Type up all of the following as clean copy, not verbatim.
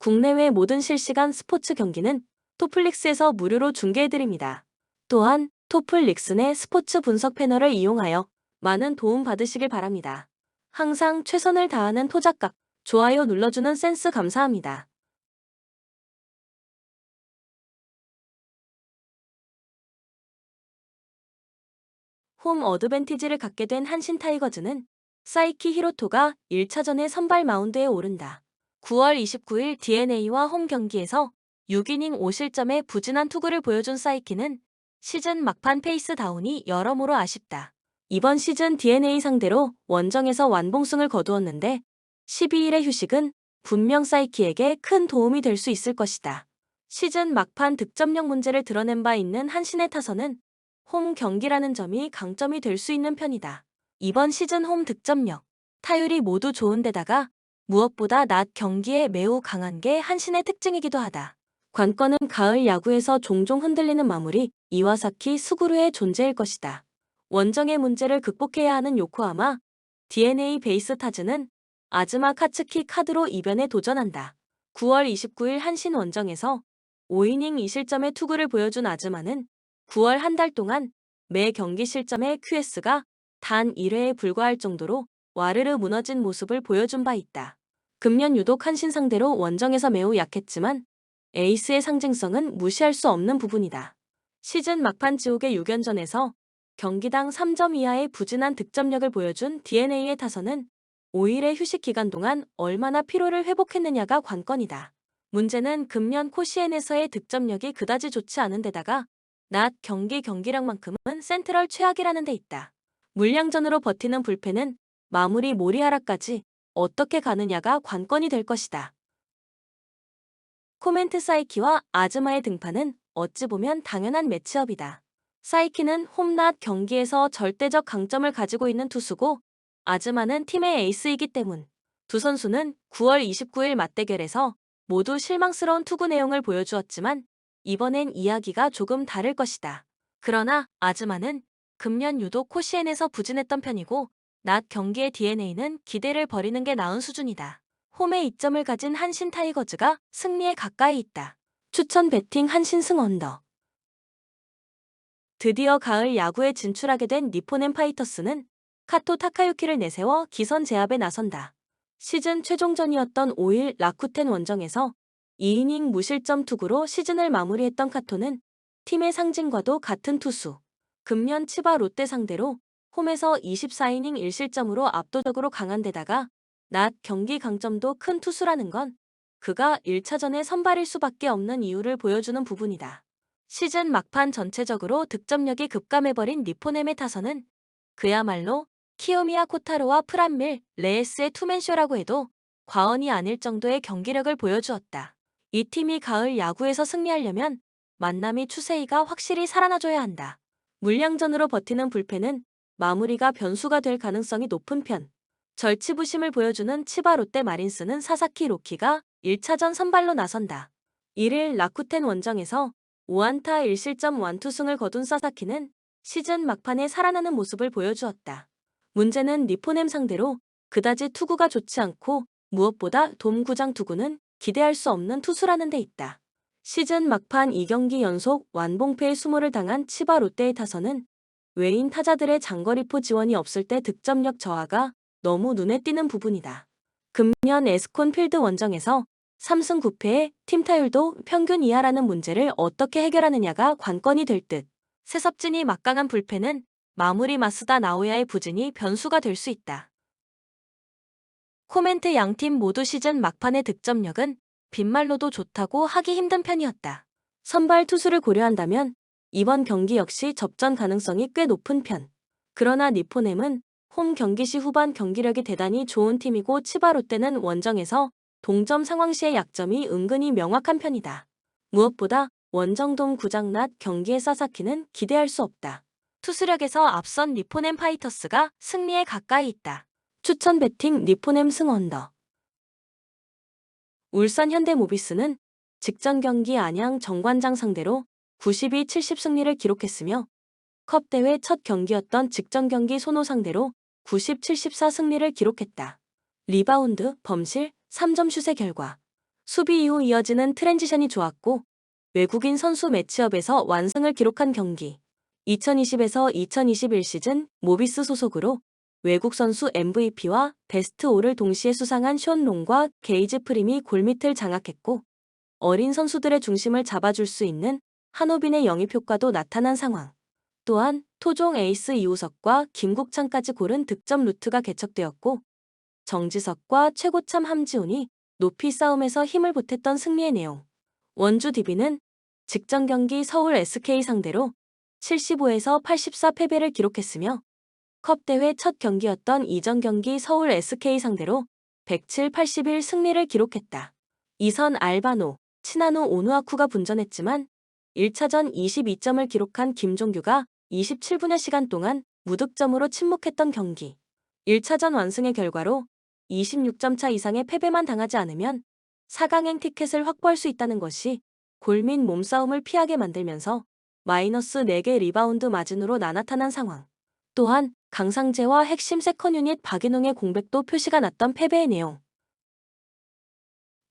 국내외 모든 실시간 스포츠 경기는 토플릭스에서 무료로 중계해드립니다. 또한 토플릭스 내 스포츠 분석 패널을 이용하여 많은 도움 받으시길 바랍니다. 항상 최선을 다하는 토작각, 좋아요 눌러주는 센스 감사합니다. 홈 어드밴티지를 갖게 된 한신 타이거즈는 사이키 히로토가 1차전에 선발 마운드에 오른다. 9월 29일 DeNA와 홈 경기에서 6이닝 5실점의 부진한 투구를 보여준 사이키는 시즌 막판 페이스 다운이 여러모로 아쉽다. 이번 시즌 DeNA 상대로 원정에서 완봉승을 거두었는데 12일의 휴식은 분명 사이키에게 큰 도움이 될 수 있을 것이다. 시즌 막판 득점력 문제를 드러낸 바 있는 한신의 타선은 홈 경기라는 점이 강점이 될 수 있는 편이다. 이번 시즌 홈 득점력, 타율이 모두 좋은데다가 무엇보다 낮 경기에 매우 강한 게 한신의 특징이기도 하다. 관건은 가을 야구에서 종종 흔들리는 마무리, 이와사키 스구루의 존재일 것이다. 원정의 문제를 극복해야 하는 요코하마, DeNA 베이스 타즈는 아즈마 카츠키 카드로 이변에 도전한다. 9월 29일 한신 원정에서 5이닝 2실점의 투구를 보여준 아즈마는 9월 한 달 동안 매 경기 실점의 QS가 단 1회에 불과할 정도로 와르르 무너진 모습을 보여준 바 있다. 금년 유독 한신 상대로 원정에서 매우 약했지만 에이스의 상징성은 무시할 수 없는 부분이다. 시즌 막판 지옥의 6연전에서 경기당 3점 이하의 부진한 득점력을 보여준 DeNA의 타선은 5일의 휴식 기간 동안 얼마나 피로를 회복했느냐가 관건이다. 문제는 금년 코시엔에서의 득점력이 그다지 좋지 않은 데다가 낮 경기량만큼은 센트럴 최악이라는 데 있다. 물량전으로 버티는 불펜은 마무리 모리하라까지 어떻게 가느냐가 관건이 될 것이다. 코멘트 사이키와 아즈마의 등판은 어찌 보면 당연한 매치업이다. 사이키는 홈낮 경기에서 절대적 강점을 가지고 있는 투수고 아즈마는 팀의 에이스이기 때문. 두 선수는 9월 29일 맞대결에서 모두 실망스러운 투구 내용을 보여주었지만 이번엔 이야기가 조금 다를 것이다. 그러나 아즈마는 금년 유독 코시엔에서 부진했던 편이고 낮 경기의 DeNA는 기대를 버리는 게 나은 수준이다. 홈에 이점을 가진 한신 타이거즈가 승리에 가까이 있다. 추천 배팅 한신승 언더. 드디어 가을 야구에 진출하게 된 니포넨 파이터스는 카토 타카유키를 내세워 기선 제압에 나선다. 시즌 최종전이었던 5일 라쿠텐 원정에서 2이닝 무실점 투구로 시즌을 마무리했던 카토는 팀의 상징과도 같은 투수. 금년 치바 롯데 상대로 홈에서 24이닝 1실점으로 압도적으로 강한 데다가 낮 경기 강점도 큰 투수라는 건 그가 1차전에 선발일 수밖에 없는 이유를 보여주는 부분이다. 시즌 막판 전체적으로 득점력이 급감해버린 니포넴의 타선은 그야말로 키요미야 코타로와 프란밀, 레에스의 투맨쇼라고 해도 과언이 아닐 정도의 경기력을 보여주었다. 이 팀이 가을 야구에서 승리하려면 만남이 추세이가 확실히 살아나줘야 한다. 물량전으로 버티는 불펜은 마무리가 변수가 될 가능성이 높은 편. 절치부심을 보여주는 치바 롯데 마린스는 사사키 로키가 1차전 선발로 나선다. 1일 라쿠텐 원정에서 5안타 1실점 완투승을 거둔 사사키는 시즌 막판에 살아나는 모습을 보여주었다. 문제는 니포넴 상대로 그다지 투구가 좋지 않고 무엇보다 돔구장 투구는 기대할 수 없는 투수라는 데 있다. 시즌 막판 2경기 연속 완봉패의 수모를 당한 치바 롯데의 타선은 외인 타자들의 장거리포 지원이 없을 때 득점력 저하가 너무 눈에 띄는 부분이다. 금년 에스콘 필드 원정에서 3승 9패에 팀 타율도 평균 이하라는 문제를 어떻게 해결하느냐가 관건이 될 듯. 세섭진이 막강한 불펜은 마무리 마스다 나오야의 부진이 변수가 될 수 있다. 코멘트 양팀 모두 시즌 막판의 득점력은 빈말로도 좋다고 하기 힘든 편이었다. 선발 투수를 고려한다면 이번 경기 역시 접전 가능성이 꽤 높은 편. 그러나 니포넴은 홈 경기 시 후반 경기력이 대단히 좋은 팀이고 치바 롯데는 원정에서 동점 상황 시의 약점이 은근히 명확한 편이다. 무엇보다 원정돔 구장 낮 경기의 사사키는 기대할 수 없다. 투수력에서 앞선 니포넴 파이터스가 승리에 가까이 있다. 추천 배팅 니포넴 승 언더. 울산 현대모비스는 직전 경기 안양 정관장 상대로 92-70 승리를 기록했으며 컵 대회 첫 경기였던 직전 경기 손호 상대로 90-74 승리를 기록했다. 리바운드, 범실, 3점 슛의 결과 수비 이후 이어지는 트랜지션이 좋았고 외국인 선수 매치업에서 완승을 기록한 경기. 2020에서 2021 시즌 모비스 소속으로 외국 선수 MVP와 베스트 5를 동시에 수상한 숀 롱과 게이지 프림이 골밑을 장악했고 어린 선수들의 중심을 잡아줄 수 있는 한호빈의 영입 효과도 나타난 상황. 또한 토종 에이스 이우석과 김국창까지 고른 득점 루트가 개척되었고 정지석과 최고참 함지훈이 높이 싸움에서 힘을 보탰던 승리의 내용. 원주 DB는 직전 경기 서울 SK 상대로 75에서 84 패배를 기록했으며 컵대회 첫 경기였던 이전 경기 서울 SK 상대로 107, 81 승리를 기록했다. 이선 알바노, 치나노 오누아쿠가 분전했지만 1차전 22점을 기록한 김종규가 27분여 시간 동안 무득점으로 침묵했던 경기. 1차전 완승의 결과로 26점 차 이상의 패배만 당하지 않으면 4강행 티켓을 확보할 수 있다는 것이 골밑 몸싸움을 피하게 만들면서 마이너스 4개 리바운드 마진으로 나타난 상황. 또한 강상재와 핵심 세컨 유닛 박인홍의 공백도 표시가 났던 패배의 내용.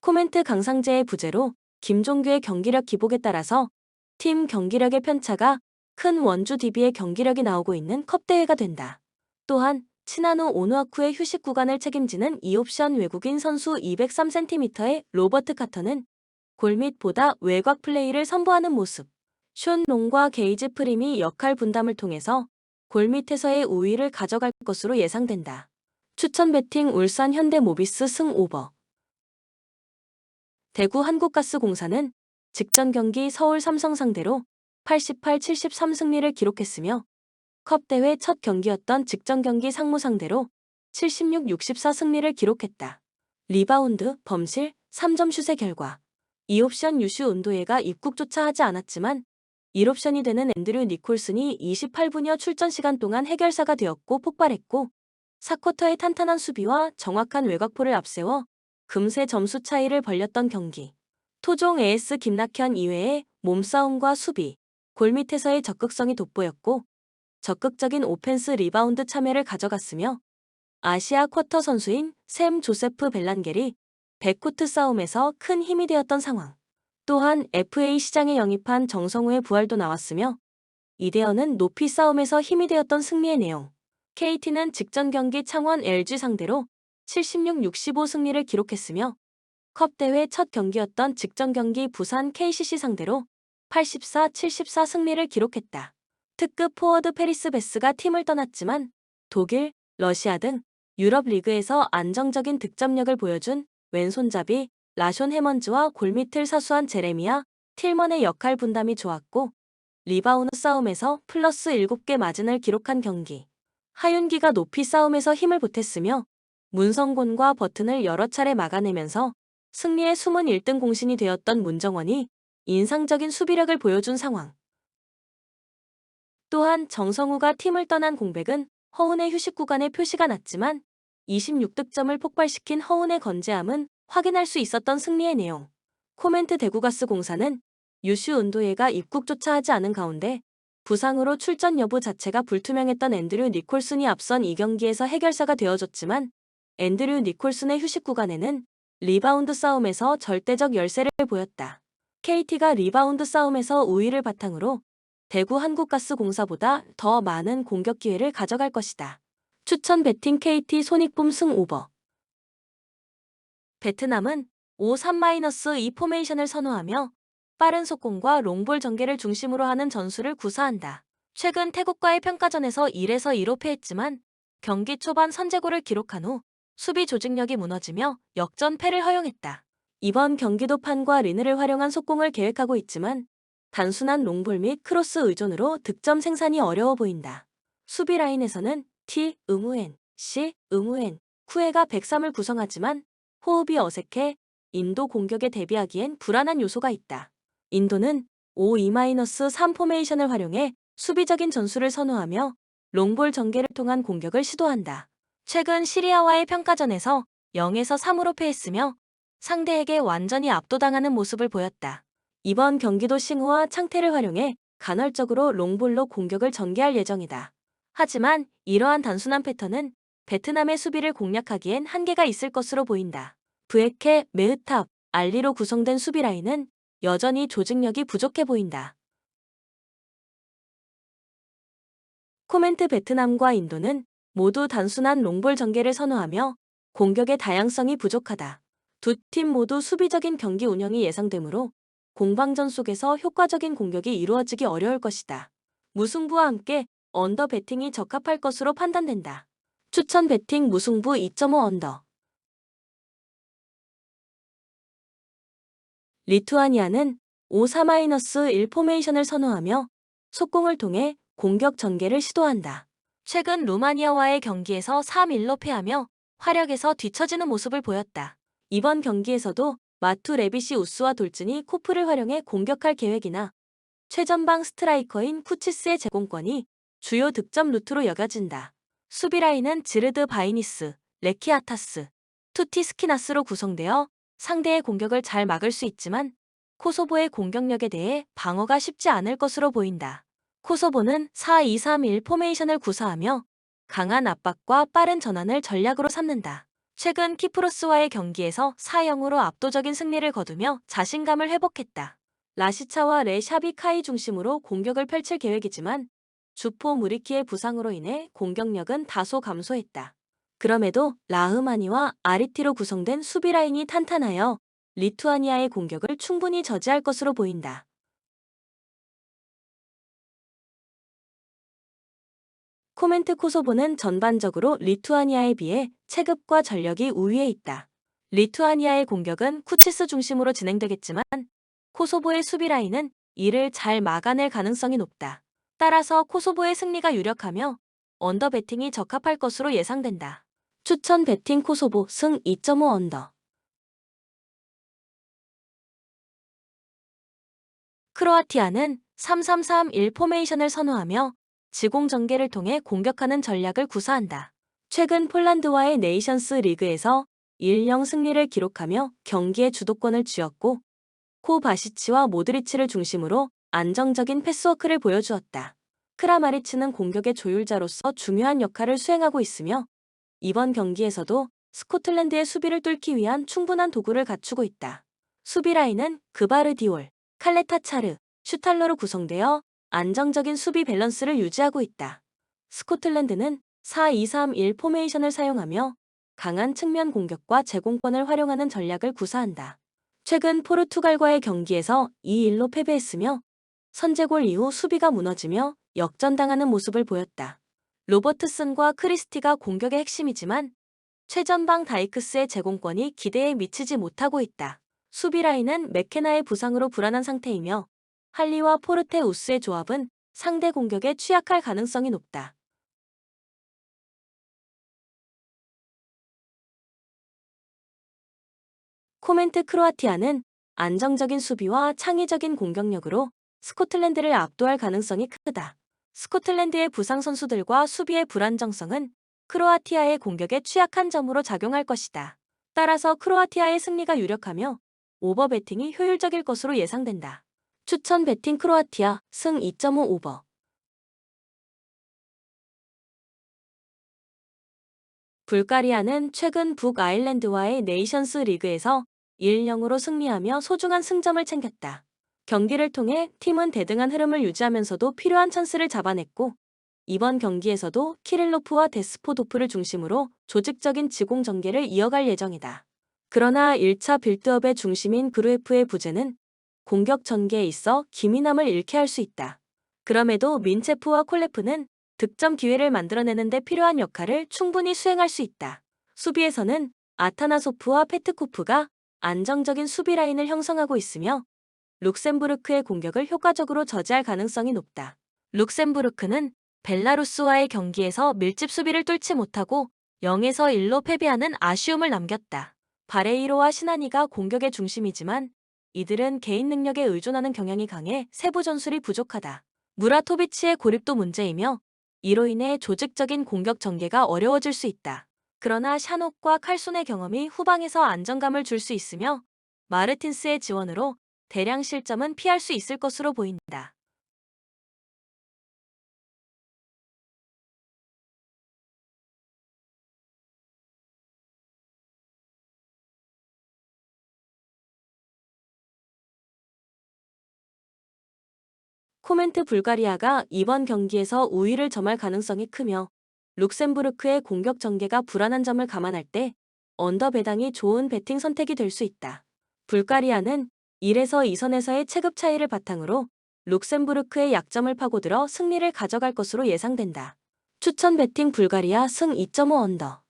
코멘트 강상재의 부재로 김종규의 경기력 기복에 따라서 팀 경기력의 편차가 큰 원주 DB의 경기력이 나오고 있는 컵대회가 된다. 또한 치나노 오누아쿠의 휴식 구간을 책임지는 2옵션 외국인 선수 203cm의 로버트 카터는 골밑보다 외곽 플레이를 선보하는 모습. 숀 롱과 게이지 프림이 역할 분담을 통해서 골밑에서의 우위를 가져갈 것으로 예상된다. 추천 배팅 울산 현대모비스 승 오버. 대구 한국가스공사는 직전 경기 서울 삼성 상대로 88, 73 승리를 기록했으며 컵대회 첫 경기였던 직전 경기 상무 상대로 76, 64 승리를 기록했다. 리바운드, 범실, 3점 슛의 결과 2옵션 유슈 운도예가 입국조차 하지 않았지만 1옵션이 되는 앤드류 니콜슨이 28분여 출전 시간 동안 해결사가 되었고 폭발했고 4쿼터의 탄탄한 수비와 정확한 외곽포를 앞세워 금세 점수 차이를 벌렸던 경기. 토종 에이스 김낙현 이외에 몸싸움과 수비, 골밑에서의 적극성이 돋보였고 적극적인 오펜스 리바운드 참여를 가져갔으며 아시아 쿼터 선수인 샘 조세프 벨란겔이 백코트 싸움에서 큰 힘이 되었던 상황. 또한 FA 시장에 영입한 정성우의 부활도 나왔으며 이대현은 높이 싸움에서 힘이 되었던 승리의 내용. KT는 직전 경기 창원 LG 상대로 76, 65 승리를 기록했으며 컵대회 첫 경기였던 직전 경기 부산 KCC 상대로 84, 74 승리를 기록했다. 특급 포워드 페리스 베스가 팀을 떠났지만 독일, 러시아 등 유럽 리그에서 안정적인 득점력을 보여준 왼손잡이 라숀 해먼즈와 골밑을 사수한 제레미야 틸먼의 역할 분담이 좋았고 리바운드 싸움에서 플러스 7개 마진을 기록한 경기. 하윤기가 높이 싸움에서 힘을 보탰으며 문성곤과 버튼을 여러 차례 막아내면서 승리의 숨은 1등 공신이 되었던 문정원이 인상적인 수비력을 보여준 상황. 또한 정성우가 팀을 떠난 공백은 허훈의 휴식 구간에 표시가 났지만 26득점을 폭발시킨 허훈의 건재함은 확인할 수 있었던 승리의 내용. 코멘트 대구가스공사는 유슈 운도예가 입국조차 하지 않은 가운데 부상으로 출전 여부 자체가 불투명했던 앤드류 니콜슨이 앞선 이 경기에서 해결사가 되어줬지만 앤드류 니콜슨의 휴식 구간에는 리바운드 싸움에서 절대적 열세를 보였다. KT가 리바운드 싸움에서 우위를 바탕으로 대구 한국가스공사보다 더 많은 공격 기회를 가져갈 것이다. 추천 배팅 KT 손익붐 승 오버. 베트남은 5-3-2 포메이션을 선호하며 빠른 속공과 롱볼 전개를 중심으로 하는 전술을 구사한다. 최근 태국과의 평가전에서 1에서 2로 패했지만 경기 초반 선제골을 기록한 후 수비 조직력이 무너지며 역전패를 허용했다. 이번 경기도 판과 리느를 활용한 속공을 계획하고 있지만 단순한 롱볼 및 크로스 의존으로 득점 생산이 어려워 보인다. 수비 라인에서는 T, 응우엔, C, 응우엔, 쿠에가 103을 구성하지만 호흡이 어색해 인도 공격에 대비하기엔 불안한 요소가 있다. 인도는 5-2-3 포메이션을 활용해 수비적인 전술을 선호하며 롱볼 전개를 통한 공격을 시도한다. 최근 시리아와의 평가전에서 0에서 3으로 패했으며 상대에게 완전히 압도당하는 모습을 보였다. 이번 경기도 싱후와 창태를 활용해 간헐적으로 롱볼로 공격을 전개할 예정이다. 하지만 이러한 단순한 패턴은 베트남의 수비를 공략하기엔 한계가 있을 것으로 보인다. 브에케, 메흐탑, 알리로 구성된 수비 라인은 여전히 조직력이 부족해 보인다. 코멘트 베트남과 인도는 모두 단순한 롱볼 전개를 선호하며 공격의 다양성이 부족하다. 두 팀 모두 수비적인 경기 운영이 예상되므로 공방전 속에서 효과적인 공격이 이루어지기 어려울 것이다. 무승부와 함께 언더 배팅이 적합할 것으로 판단된다. 추천 배팅 무승부 2.5 언더. 리투아니아는 5-4-1 포메이션을 선호하며 속공을 통해 공격 전개를 시도한다. 최근 루마니아와의 경기에서 3-1로 패하며 화력에서 뒤처지는 모습을 보였다. 이번 경기에서도 마투 레비시 우스와 돌진이 코프를 활용해 공격할 계획이나 최전방 스트라이커인 쿠치스의 제공권이 주요 득점 루트로 여겨진다. 수비 라인은 지르드 바이니스, 레키아타스, 투티 스키나스로 구성되어 상대의 공격을 잘 막을 수 있지만 코소보의 공격력에 대해 방어가 쉽지 않을 것으로 보인다. 코소보는 4-2-3-1 포메이션을 구사하며 강한 압박과 빠른 전환을 전략으로 삼는다. 최근 키프로스와의 경기에서 4-0으로 압도적인 승리를 거두며 자신감을 회복했다. 라시차와 레 샤비카이 중심으로 공격을 펼칠 계획이지만 주포 무리키의 부상으로 인해 공격력은 다소 감소했다. 그럼에도 라흐마니와 아리티로 구성된 수비 라인이 탄탄하여 리투아니아의 공격을 충분히 저지할 것으로 보인다. 코멘트 코소보는 전반적으로 리투아니아에 비해 체급과 전력이 우위에 있다. 리투아니아의 공격은 쿠치스 중심으로 진행되겠지만 코소보의 수비 라인은 이를 잘 막아낼 가능성이 높다. 따라서 코소보의 승리가 유력하며 언더 배팅이 적합할 것으로 예상된다. 추천 배팅 코소보 승 2.5 언더. 크로아티아는 3-3-3-1 포메이션을 선호하며 지공 전개를 통해 공격하는 전략을 구사한다. 최근 폴란드와의 네이션스 리그에서 1-0 승리를 기록하며 경기의 주도권을 쥐었고 코바시치와 모드리치를 중심으로 안정적인 패스워크를 보여주었다. 크라마리치는 공격의 조율자로서 중요한 역할을 수행하고 있으며 이번 경기에서도 스코틀랜드의 수비를 뚫기 위한 충분한 도구를 갖추고 있다. 수비 라인은 그바르디올, 칼레타차르, 슈탈러로 구성되어 안정적인 수비 밸런스를 유지하고 있다. 스코틀랜드는 4-2-3-1 포메이션을 사용하며 강한 측면 공격과 제공권을 활용하는 전략을 구사한다. 최근 포르투갈과의 경기에서 2-1로 패배했으며 선제골 이후 수비가 무너지며 역전당하는 모습을 보였다. 로버트슨과 크리스티가 공격의 핵심이지만 최전방 다이크스의 제공권이 기대에 미치지 못하고 있다. 수비 라인은 맥케나의 부상으로 불안한 상태이며 할리와 포르테 우스의 조합은 상대 공격에 취약할 가능성이 높다. 코멘트 크로아티아는 안정적인 수비와 창의적인 공격력으로 스코틀랜드를 압도할 가능성이 크다. 스코틀랜드의 부상 선수들과 수비의 불안정성은 크로아티아의 공격에 취약한 점으로 작용할 것이다. 따라서 크로아티아의 승리가 유력하며 오버 배팅이 효율적일 것으로 예상된다. 추천 배팅 크로아티아 승 2.5 오버. 불가리아는 최근 북아일랜드와의 네이션스 리그에서 1-0으로 승리하며 소중한 승점을 챙겼다. 경기를 통해 팀은 대등한 흐름을 유지하면서도 필요한 찬스를 잡아냈고 이번 경기에서도 키릴로프와 데스포도프를 중심으로 조직적인 지공 전개를 이어갈 예정이다. 그러나 1차 빌드업의 중심인 그루에프의 부재는 공격 전개에 있어 기민함을 잃게 할 수 있다. 그럼에도 민체프와 콜레프는 득점 기회를 만들어내는 데 필요한 역할을 충분히 수행할 수 있다. 수비에서는 아타나소프와 페트코프가 안정적인 수비 라인을 형성하고 있으며 룩셈부르크의 공격을 효과적으로 저지할 가능성이 높다. 룩셈부르크는 벨라루스와의 경기에서 밀집 수비를 뚫지 못하고 0에서 1로 패배하는 아쉬움을 남겼다. 바레이로와 시나니가 공격의 중심이지만 이들은 개인 능력에 의존하는 경향이 강해 세부 전술이 부족하다. 무라토비치의 고립도 문제이며 이로 인해 조직적인 공격 전개가 어려워질 수 있다. 그러나 샤녹과 칼손의 경험이 후방에서 안정감을 줄 수 있으며 마르틴스의 지원으로 대량 실점은 피할 수 있을 것으로 보인다. 코멘트 불가리아가 이번 경기에서 우위를 점할 가능성이 크며 룩셈부르크의 공격 전개가 불안한 점을 감안할 때 언더 배당이 좋은 배팅 선택이 될 수 있다. 불가리아는 1에서 2선에서의 체급 차이를 바탕으로 룩셈부르크의 약점을 파고들어 승리를 가져갈 것으로 예상된다. 추천 배팅 불가리아 승 2.5 언더.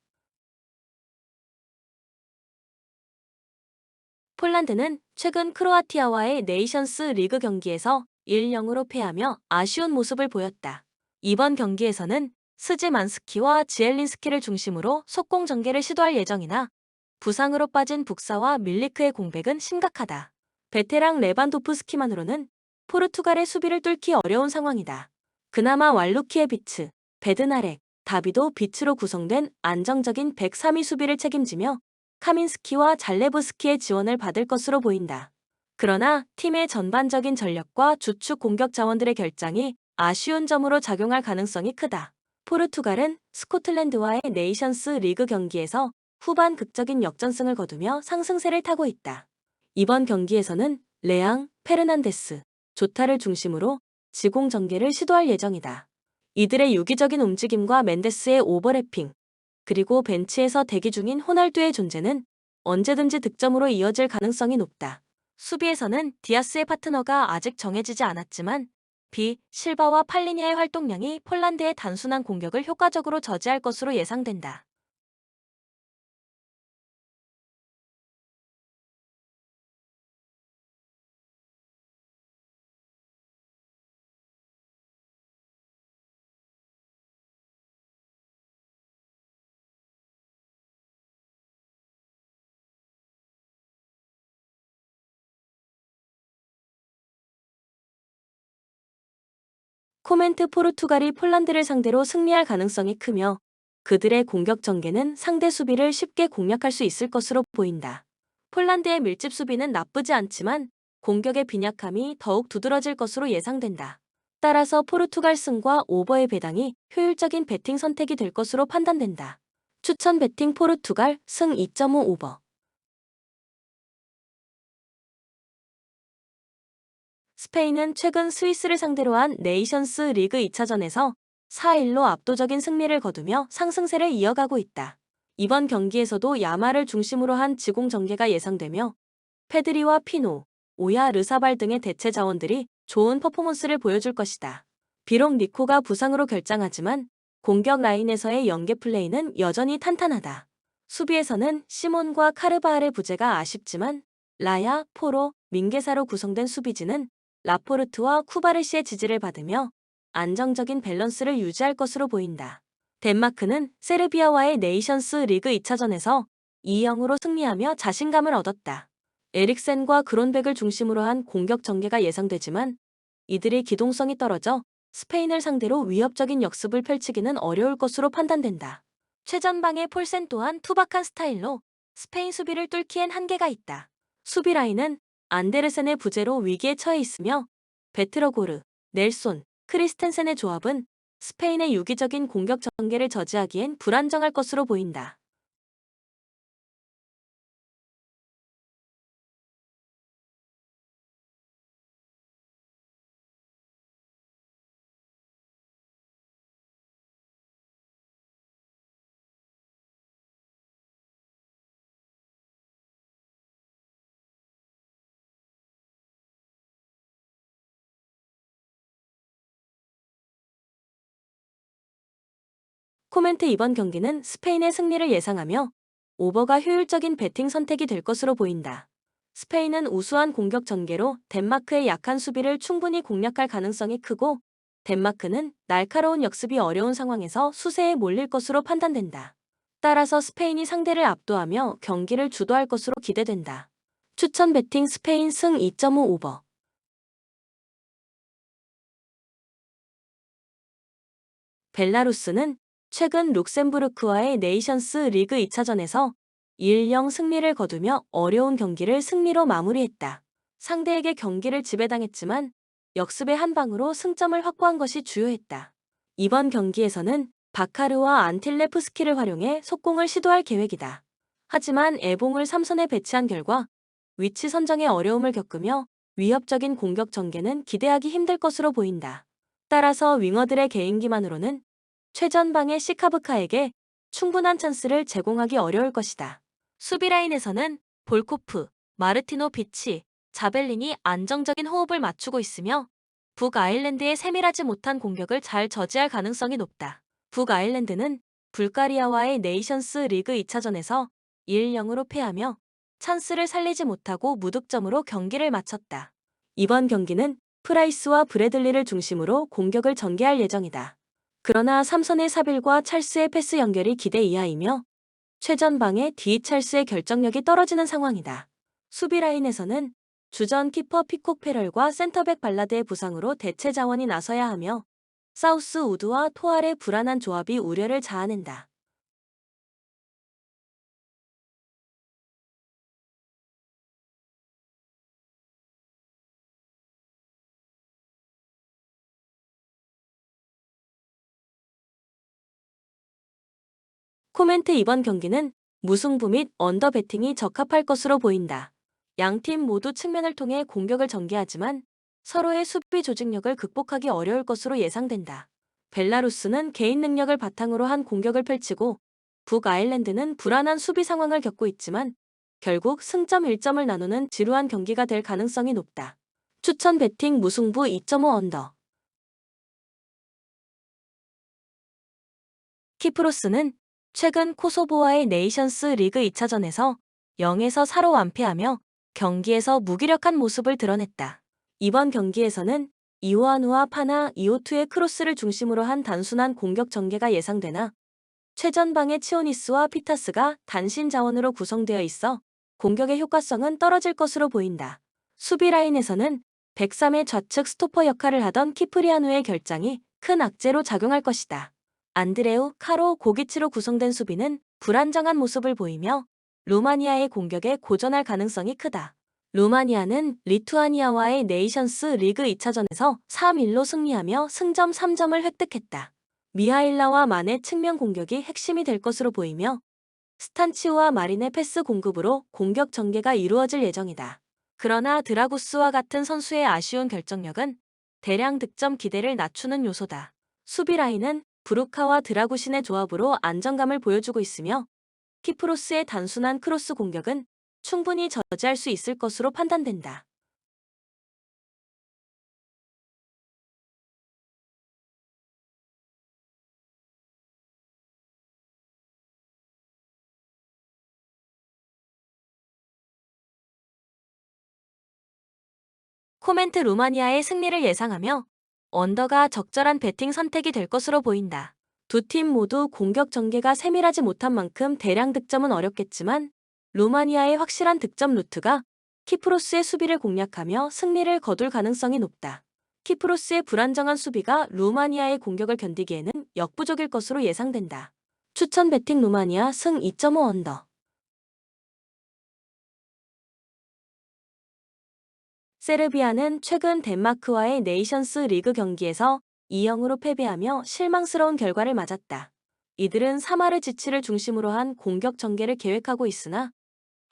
폴란드는 최근 크로아티아와의 네이션스 리그 경기에서 1-0으로 패하며 아쉬운 모습을 보였다. 이번 경기에서는 스지만스키와 지엘린스키를 중심으로 속공 전개를 시도할 예정이나 부상으로 빠진 북사와 밀리크의 공백은 심각하다. 베테랑 레반도프스키만으로는 포르투갈의 수비를 뚫기 어려운 상황이다. 그나마 왈루키에비츠, 베드나렉, 다비도 비츠로 구성된 안정적인 103위 수비를 책임지며 카민스키와 잘레브스키의 지원을 받을 것으로 보인다. 그러나 팀의 전반적인 전력과 주축 공격 자원들의 결장이 아쉬운 점으로 작용할 가능성이 크다. 포르투갈은 스코틀랜드와의 네이션스 리그 경기에서 후반 극적인 역전승을 거두며 상승세를 타고 있다. 이번 경기에서는 레앙, 페르난데스, 조타를 중심으로 지공 전개를 시도할 예정이다. 이들의 유기적인 움직임과 멘데스의 오버래핑, 그리고 벤치에서 대기 중인 호날두의 존재는 언제든지 득점으로 이어질 가능성이 높다. 수비에서는 디아스의 파트너가 아직 정해지지 않았지만 실바와 팔리니아의 활동량이 폴란드의 단순한 공격을 효과적으로 저지할 것으로 예상된다. 코멘트 포르투갈이 폴란드를 상대로 승리할 가능성이 크며 그들의 공격 전개는 상대 수비를 쉽게 공략할 수 있을 것으로 보인다. 폴란드의 밀집 수비는 나쁘지 않지만 공격의 빈약함이 더욱 두드러질 것으로 예상된다. 따라서 포르투갈 승과 오버의 배당이 효율적인 배팅 선택이 될 것으로 판단된다. 추천 배팅 포르투갈 승 2.5 오버. 스페인은 최근 스위스를 상대로 한 네이션스 리그 2차전에서 4-1로 압도적인 승리를 거두며 상승세를 이어가고 있다. 이번 경기에서도 야마를 중심으로 한 지공 전개가 예상되며 페드리와 피노, 오야 르사발 등의 대체 자원들이 좋은 퍼포먼스를 보여줄 것이다. 비록 니코가 부상으로 결장하지만 공격 라인에서의 연계 플레이는 여전히 탄탄하다. 수비에서는 시몬과 카르바알의 부재가 아쉽지만 라야, 포로, 민게사로 구성된 수비진은 라포르트와 쿠바르시의 지지를 받으며 안정적인 밸런스를 유지할 것으로 보인다. 덴마크는 세르비아와의 네이션스 리그 2차전에서 2-0으로 승리하며 자신감을 얻었다. 에릭센과 그론백을 중심으로 한 공격 전개가 예상되지만 이들의 기동성이 떨어져 스페인을 상대로 위협적인 역습을 펼치기는 어려울 것으로 판단된다. 최전방의 폴센 또한 투박한 스타일로 스페인 수비를 뚫기엔 한계가 있다. 수비 라인은 안데르센의 부재로 위기에 처해 있으며 베트러고르, 넬손, 크리스텐센의 조합은 스페인의 유기적인 공격 전개를 저지하기엔 불안정할 것으로 보인다. 코멘트 이번 경기는 스페인의 승리를 예상하며 오버가 효율적인 배팅 선택이 될 것으로 보인다. 스페인은 우수한 공격 전개로 덴마크의 약한 수비를 충분히 공략할 가능성이 크고 덴마크는 날카로운 역습이 어려운 상황에서 수세에 몰릴 것으로 판단된다. 따라서 스페인이 상대를 압도하며 경기를 주도할 것으로 기대된다. 추천 배팅 스페인 승 2.5 오버. 벨라루스는 최근 룩셈부르크와의 네이션스 리그 2차전에서 1-0 승리를 거두며 어려운 경기를 승리로 마무리했다. 상대에게 경기를 지배당했지만 역습의 한 방으로 승점을 확보한 것이 주요했다. 이번 경기에서는 바카르와 안틸레프스키를 활용해 속공을 시도할 계획이다. 하지만 에봉을 3선에 배치한 결과 위치 선정에 어려움을 겪으며 위협적인 공격 전개는 기대하기 힘들 것으로 보인다. 따라서 윙어들의 개인기만으로는 최전방의 시카브카에게 충분한 찬스를 제공하기 어려울 것이다. 수비 라인에서는 볼코프, 마르티노 비치, 자벨린이 안정적인 호흡을 맞추고 있으며 북아일랜드의 세밀하지 못한 공격을 잘 저지할 가능성이 높다. 북아일랜드는 불가리아와의 네이션스 리그 2차전에서 1-0으로 패하며 찬스를 살리지 못하고 무득점으로 경기를 마쳤다. 이번 경기는 프라이스와 브래들리를 중심으로 공격을 전개할 예정이다. 그러나 삼선의 사빌과 찰스의 패스 연결이 기대 이하이며 최전방의 찰스의 결정력이 떨어지는 상황이다. 수비 라인에서는 주전 키퍼 피콕 페럴과 센터백 발라드의 부상으로 대체 자원이 나서야 하며 사우스 우드와 토알의 불안한 조합이 우려를 자아낸다. 코멘트 이번 경기는 무승부 및 언더 배팅이 적합할 것으로 보인다. 양팀 모두 측면을 통해 공격을 전개하지만 서로의 수비 조직력을 극복하기 어려울 것으로 예상된다. 벨라루스는 개인 능력을 바탕으로 한 공격을 펼치고 북아일랜드는 불안한 수비 상황을 겪고 있지만 결국 승점 1점을 나누는 지루한 경기가 될 가능성이 높다. 추천 배팅 무승부 2.5 언더. 키프로스는 최근 코소보와의 네이션스 리그 2차전에서 0에서 4로 완패하며 경기에서 무기력한 모습을 드러냈다. 이번 경기에서는 이오아누와 파나 이오투의 크로스를 중심으로 한 단순한 공격 전개가 예상되나 최전방의 치오니스와 피타스가 단신 자원으로 구성되어 있어 공격의 효과성은 떨어질 것으로 보인다. 수비 라인에서는 103의 좌측 스토퍼 역할을 하던 키프리아누의 결장이 큰 악재로 작용할 것이다. 안드레우, 카로, 고기치로 구성된 수비는 불안정한 모습을 보이며 루마니아의 공격에 고전할 가능성이 크다. 루마니아는 리투아니아와의 네이션스 리그 2차전에서 3-1로 승리하며 승점 3점을 획득했다. 미하일라와 만의 측면 공격이 핵심이 될 것으로 보이며 스탄치오와 마린의 패스 공급으로 공격 전개가 이루어질 예정이다. 그러나 드라구스와 같은 선수의 아쉬운 결정력은 대량 득점 기대를 낮추는 요소다. 수비 라인은 브루카와 드라구신의 조합으로 안정감을 보여주고 있으며 키프로스의 단순한 크로스 공격은 충분히 저지할 수 있을 것으로 판단된다. 코멘트 루마니아의 승리를 예상하며 언더가 적절한 배팅 선택이 될 것으로 보인다. 두 팀 모두 공격 전개가 세밀하지 못한 만큼 대량 득점은 어렵겠지만 루마니아의 확실한 득점 루트가 키프로스의 수비를 공략하며 승리를 거둘 가능성이 높다. 키프로스의 불안정한 수비가 루마니아의 공격을 견디기에는 역부족일 것으로 예상된다. 추천 배팅 루마니아 승 2.5 언더. 세르비아는 최근 덴마크와의 네이션스 리그 경기에서 2-0으로 패배하며 실망스러운 결과를 맞았다. 이들은 사마르지치를 중심으로 한 공격 전개를 계획하고 있으나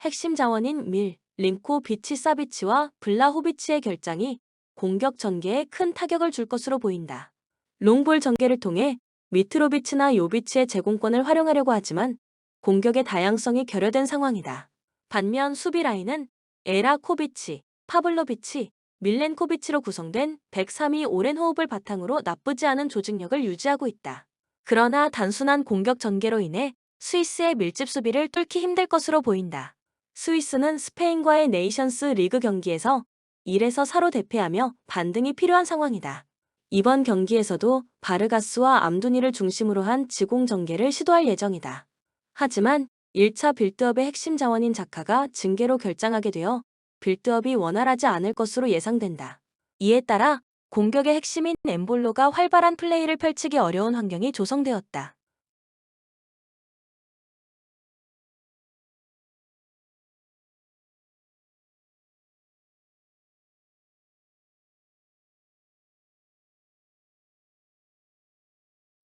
핵심 자원인 밀, 림코 비치 사비치와 블라호비치의 결장이 공격 전개에 큰 타격을 줄 것으로 보인다. 롱볼 전개를 통해 미트로비치나 요비치의 제공권을 활용하려고 하지만 공격의 다양성이 결여된 상황이다. 반면 수비 라인은 에라코비치, 파블로비치, 밀렌코비치로 구성된 103이 오랜 호흡을 바탕으로 나쁘지 않은 조직력을 유지하고 있다. 그러나 단순한 공격 전개로 인해 스위스의 밀집 수비를 뚫기 힘들 것으로 보인다. 스위스는 스페인과의 네이션스 리그 경기에서 1에서 4로 대패하며 반등이 필요한 상황이다. 이번 경기에서도 바르가스와 암두니를 중심으로 한 지공 전개를 시도할 예정이다. 하지만 1차 빌드업의 핵심 자원인 자카가 징계로 결장하게 되어 빌드업이 원활하지 않을 것으로 예상된다. 이에 따라 공격의 핵심인 엠볼로가 활발한 플레이를 펼치기 어려운 환경이 조성되었다.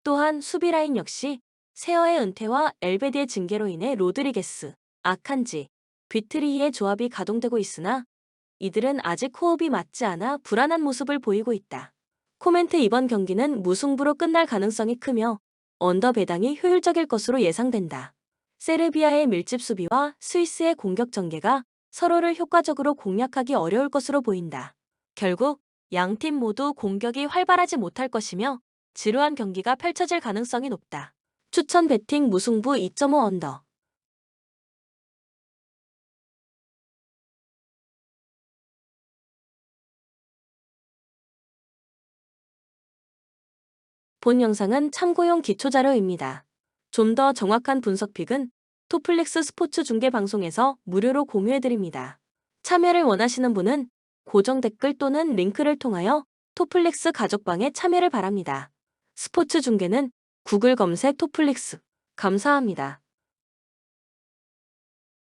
또한 수비 라인 역시 세어의 은퇴와 엘베디의 징계로 인해 로드리게스, 아칸지, 비트리히의 조합이 가동되고 있으나 이들은 아직 호흡이 맞지 않아 불안한 모습을 보이고 있다. 코멘트 이번 경기는 무승부로 끝날 가능성이 크며 언더 배당이 효율적일 것으로 예상된다. 세르비아의 밀집 수비와 스위스의 공격 전개가 서로를 효과적으로 공략하기 어려울 것으로 보인다. 결국 양팀 모두 공격이 활발하지 못할 것이며 지루한 경기가 펼쳐질 가능성이 높다. 추천 배팅 무승부 2.5 언더. 본 영상은 참고용 기초자료입니다. 좀 더 정확한 분석픽은 토플릭스 스포츠 중계 방송에서 무료로 공유해드립니다. 참여를 원하시는 분은 고정 댓글 또는 링크를 통하여 토플릭스 가족방에 참여를 바랍니다. 스포츠 중계는 구글 검색 토플릭스. 감사합니다.